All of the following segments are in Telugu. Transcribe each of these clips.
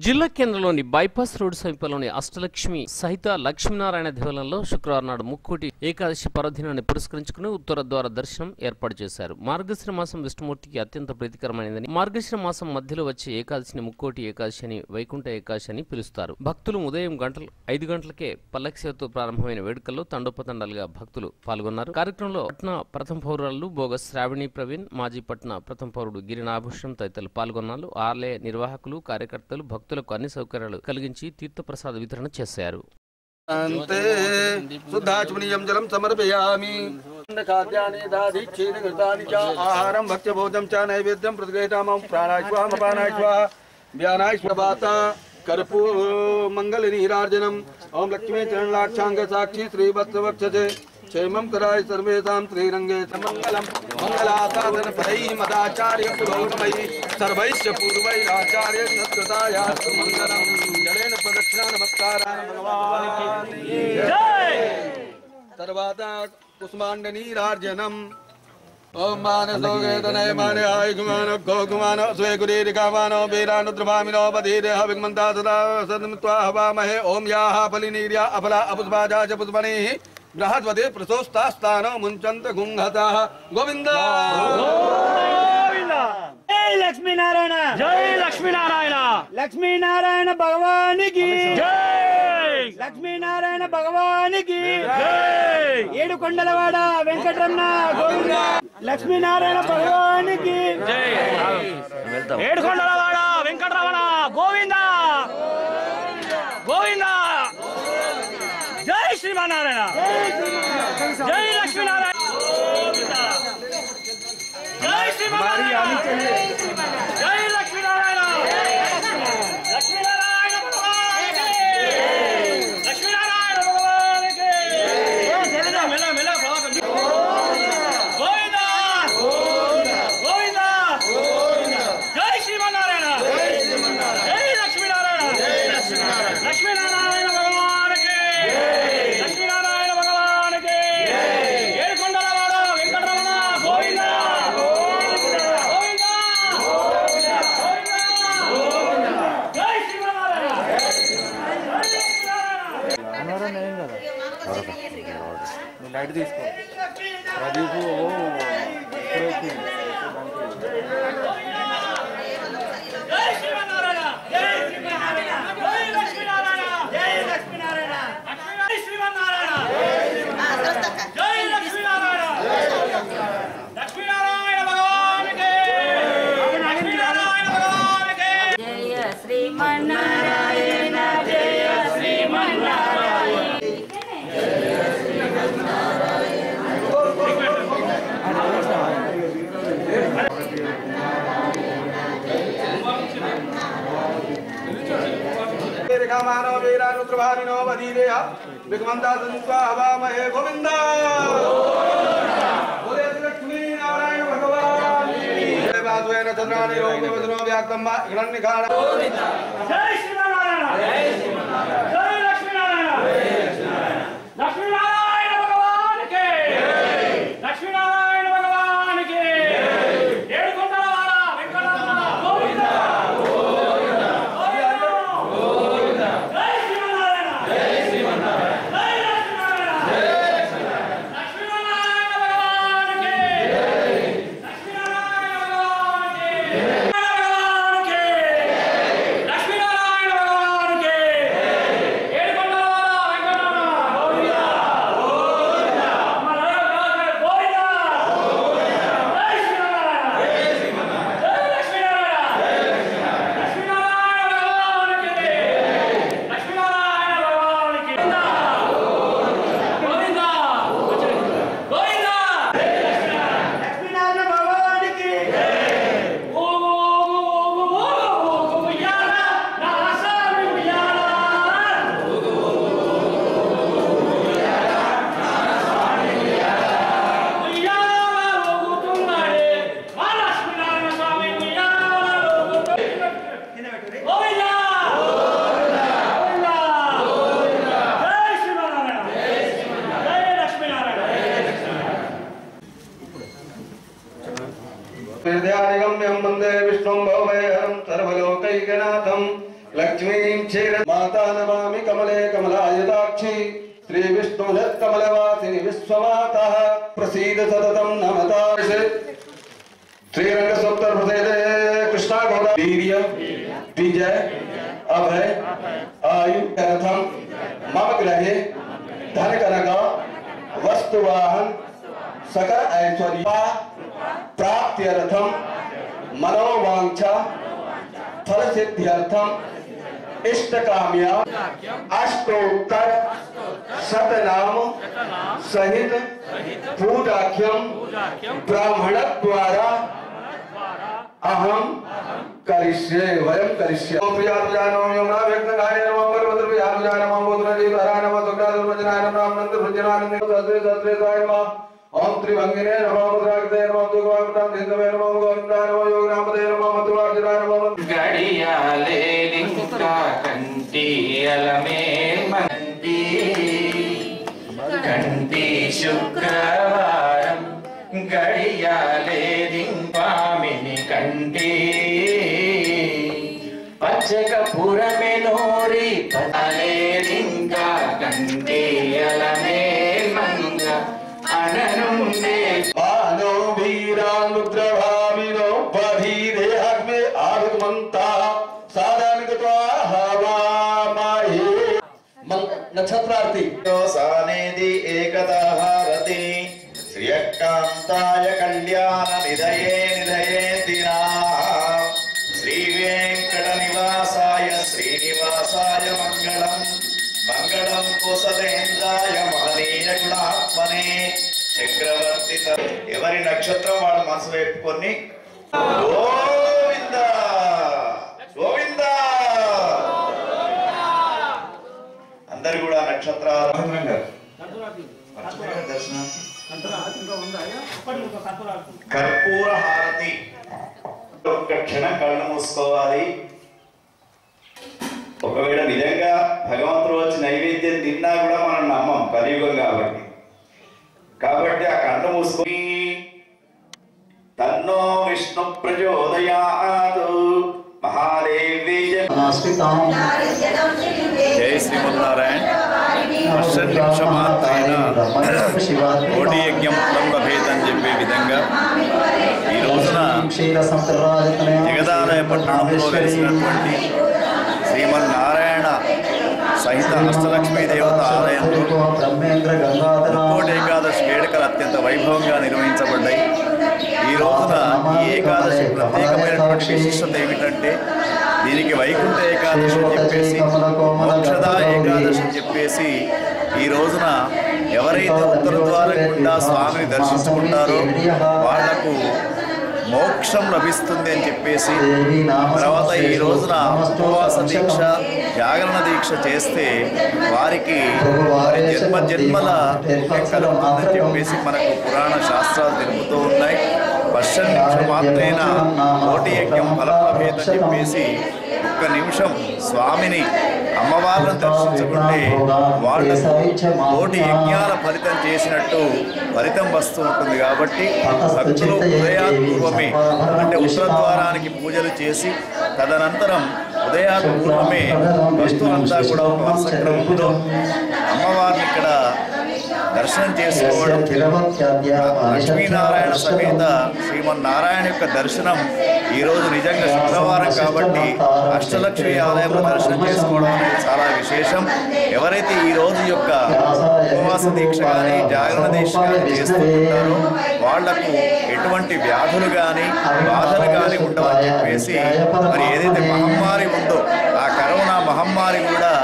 జిల్లా కేంద్రంలోని బైపాస్ రోడ్డు సమీపంలోని అష్టలక్ష్మి సహిత లక్ష్మీనారాయణ దేవాలయంలో శుక్రవారం నాడు ముక్కోటి ఏకాదశి పర్వదినాన్ని పురస్కరించుకుని ఉత్తర ద్వార దర్శనం ఏర్పాటు చేశారు. మార్గశిర మాసం విష్ణుమూర్తికి అత్యంత ప్రీతికరమైనదని, మార్గశిర మాసం మధ్యలో వచ్చే ఏకాదశిని ముక్కోటి ఏకాదశి అని, వైకుంఠ ఏకాదశి అని పిలుస్తారు. భక్తులు ఉదయం 5 గంటలకే పల్లకి సేవతో ప్రారంభమైన వేడుకల్లో తండోపతండాలుగా భక్తులు పాల్గొన్నారు. కార్యక్రమంలో పట్న ప్రథమ పౌరులు బోగస్ శ్రావణి ప్రవీణ్, మాజీ పట్న ప్రథమ పౌరుడు గిరినాభూషణం తదితరులు పాల్గొన్నారు. ఆలయ నిర్వాహకులు, కార్యకర్తలు భక్తులకు అన్ని సౌకర్యాలు కలిగించి తీర్థప్రసాద వితరణ చేశారు. జలం సమర్పయామి ఖాద్యాని దాది క్షీర కృతాని చ ఆహారం భక్ష్య భోజనం చ నైవేద్యం ప్రతిగేతామం ప్రాణాశ్వామ పానాశ్వ వ్యానాశ్వవాత కర్పూ మంగళ నీరార్జనం ఓం లక్ష్మీ చరణాక్షాంగ సాక్షి శ్రీవత్సవక్షసే क्षेमं कराय सर्वेषां श्रीरंगे मंगलम मंगलासाधन फलैः मदाचार्य पुरोगमैः सर्वैश्च पूर्वैराचार्य सत्कृताय मंगलम जलेन प्रदक्षिणा नमस्कारान् भगवान् की जय सर्वादा कुसुमाण्डनीरार्जनम् ओम मानसो वेदनय माने आय गुमान गो गुमान स्वे गुरीरिकामानो वीरानुद्रभामिनो बधीरे हविग्मन्ता सदा सदमित्वा हवामहे ओम याः फलिनीर्या अफला अपुष्पाजा च पुष्पणिः बृहद्वदे प्रसोस्तास्तानो मुंचन्त गुंहतः गोविंद जय लक्ष्मी नारायण, जय लक्ष्मी नारायण, लक्ष्मी नारायण भगवान की जय, लक्ष्मी नारायण भगवान की जय, ఏడుకొండలవాడ వెంకటరమణ గోవింద, లక్ష్మీ నారాయణ భగవాన్ కి जय, ఏడుకొండలవాడ వెంకటరమణ గోవింద గోవింద, जय श्रीमानारायण, जय लक्ष्मी नारायण, जय श्रीमानारायण, जय लक्ष्मी नारायण, लक्ष्मी नारायण भगवान के, लक्ष्मी नारायण भगवान के, मिला मिला गोविंद गोविंद, जय श्रीमानारायण, जय लक्ष्मी नारायण, लक्ष्मी नारायण भगवान के, लक्ष्मी नारायण भगवान के, ఏడుకొండలవాడ వెంకటరమణ గోవింద గోవింద గోవింద, జై శ్రీమన్నారాయణ, లైట్ తీసుకో ప్రదీప్ జై శ్రీమన్నారాయణ, జై శ్రీమన్నారాయణ, జై లక్ష్మీ నారాయణ, జై లక్ష్మీ నారాయణ, జై శ్రీమన్నారాయణ, జై లక్ష్మీ నారాయణ, లక్ష్మీ నారాయణ భగవాన్ కే, లక్ష్మీ నారాయణ భగవాన్ కే, జయ శ్రీమన్నారాయణ, జయ శ్రీమన్నారాయణ. वीरिकामानो वीरानुद्रभामिनो बधीरे हविग्मन्ता सदा हवामहे गोविंद बोले लक्ष्मी नारायण भगवान की जय। वासुदेव चंद्राणि रोगे वदनो व्याक्तम हिरण्यकाण गोविंद, జై శ్రీమన్నారాయణ, జై శ్రీమన్నారాయణ, జై లక్ష్మీ నారాయణ, లక్ష్మీ నారాయణ భగవాన్ కే, లక్ష్మీ నారాయణ భగవాన్ కే, ఏడుకొండలవాడ వెంకటరమణ గోవింద గోవింద గోవింద, జై శ్రీమన్నారాయణ, జై శ్రీమన్నారాయణ, జై లక్ష్మీ నారాయణ, జై లక్ష్మీ నారాయణ భగవాన్ కే, లక్ష్మీ నారాయణ భగవాన్ కే, భగవాన్ కే, లక్ష్మీ लक्ष्मीं क्षीर माता नमामि कमले कमलायताक्षी श्री विष्णुकमलवासिनी विश्वमाता प्रसीद सततं नमता श्रीरंग सूत्र प्रसेदे कृष्णा गौरा वीर्य विजय अभय आयु रथम मम ग्रहे धन कनक वस्तुवाहन सकल ऐश्वर्य प्राप्त्यर्थम मनोवांछा फल सिद्ध्यर्थम इष्टकाम्या अष्टोत्तर शतनाम सहित पूजाख्यम ब्राह्मण द्वारा अहम करिष्ये वयम करिष्ये प्रिया नमो यमुना व्यक्तगाय नमो बलभद्र प्रिया नमो बोधनजी धरा नमो दुर्गाधर्मजनाय नमो आनंद भुजनानंद सत्रे सत्रेताय नमः ओम त्रिभंगिने नमो मुद्राकृते नमो दुर्गावतां दिन्दवे नमो गोविन्दाय नमो योगनामते नमो मधुवार्जुनाय नमो गडियाले लिंका कंटी अलमेल मंटी कंटी शुक्रवारम गडियाले लिंपामिनी कंटी पच्चकपुरमे नोरी पताले लिंका कंटी अलमेल मंगा अननुंडे मानो वीरान रुद्रभाविनो बधीरे अग्मे आगमन्ता साधनगत्वा हवा माहे नक्षत्रार्थी सानेदि एकदा हारति श्रियकान्ताय कल्याण निधये दिना श्रीवेंकटनिवासाय श्रीनिवासाय मंगलम मंगलम कुशलेन्द्राय महनीय गुणात्मने చక్రవర్తి ఎవరి నక్షత్రం వాళ్ళ మనసు వేపుకొని గోవింద గోవింద అందరు కూడా నక్షత్రాలు కర్పూర హారతి ఒక్క క్షణం కళ్ళు మూసుకోవాలి. ఒకవేళ నిజంగా భగవంతుడు వచ్చి నైవేద్యం తిన్నా కూడా మనం నమ్మం కలియుగం కాబట్టి ఆ కళ్ళు మూసుకొని తన్నో విష్ణు ప్రచోదయాత్ మహాదేవి జై శ్రీమన్నారాయణ. వర్షనిమిషమాత్రేన కోటి యజ్ఞం లంబభేదని చెప్పే విధంగా ఈ రోజున జగదాలయ పట్టణంలో వెలిసినటువంటి శ్రీమన్నారాయణ సహిత అష్టలక్ష్మీ దేవత ఆలయంలో ముక్కోటి ఏకాదశి వేడుకలు అత్యంత వైభవంగా నిర్వహించబడ్డాయి. ఈ రోజున ఈ ఏకాదశి ప్రత్యేకమైనటువంటి విశిష్టత ఏమిటంటే దీనికి వైకుంఠ ఏకాదశి అని చెప్పేసి మోక్షద ఏకాదశి అని చెప్పేసి ఈ రోజున ఎవరైతే ఉత్తర ద్వారం గుండా స్వామిని దర్శించుకుంటారో వాళ్లకు మోక్షం లభిస్తుంది అని చెప్పేసి తర్వాత ఈ రోజున ఉపవాస దీక్ష జాగరణ దీక్ష చేస్తే వారికి జన్మ జన్మల కలుగుతుందని చెప్పేసి మనకు పురాణ శాస్త్రాలు తెలుపుతూ ఉన్నాయి. వర్షనిమిషమాత్రేన కోటి యజ్ఞం ఫలప్రభేదని చెప్పేసి ఒక్క నిమిషం స్వామిని అమ్మవారిని దర్శించుకుంటే వాళ్లకు కోటి యజ్ఞాల ఫలితం చేసినట్టు ఫలితం వస్తూ ఉంటుంది. కాబట్టి భక్తులు ఉదయాత్పూర్వమే అంటే ఉత్తర ద్వారానికి పూజలు చేసి తదనంతరం ఉదయాత్పూర్వమే భక్తులంతా కూడా ఒక వరుస క్రమంలో అమ్మవారిని ఇక్కడ దర్శనం చేసుకోవడం, లక్ష్మీనారాయణ సమేత శ్రీమన్నారాయణ యొక్క దర్శనం ఈరోజు నిజంగా శుక్రవారం కాబట్టి అష్టలక్ష్మి ఆలయంలో దర్శనం చేసుకోవడం అనేది చాలా విశేషం. ఎవరైతే ఈ రోజు యొక్క ఉపవాస దీక్ష కానీ జాగరణ దీక్ష కానీ చేస్తూ ఉంటారో వాళ్లకు ఎటువంటి వ్యాధులు కానీ బాధలు కానీ ఉండవని చెప్పేసి మరి ఏదైతే మహమ్మారి ఉందో ఆ కరోనా మహమ్మారి కూడా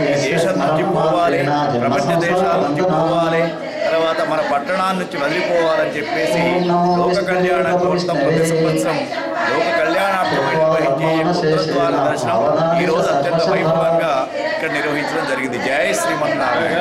ఈ దేశం నుంచి పోవాలి, ప్రపంచ దేశాల నుంచి పోవాలి, తర్వాత మన పట్టణాల నుంచి వదిలిపోవాలని చెప్పేసి లోక కళ్యాణ కోరుతాం. ప్రతి సంవత్సరం లోక కళ్యాణార్థమై నిర్వహించే ఉత్తర ద్వార దర్శనం ఈ రోజు అత్యంత వైభవంగా ఇక్కడ నిర్వహించడం జరిగింది. జై శ్రీమన్నారాయణ.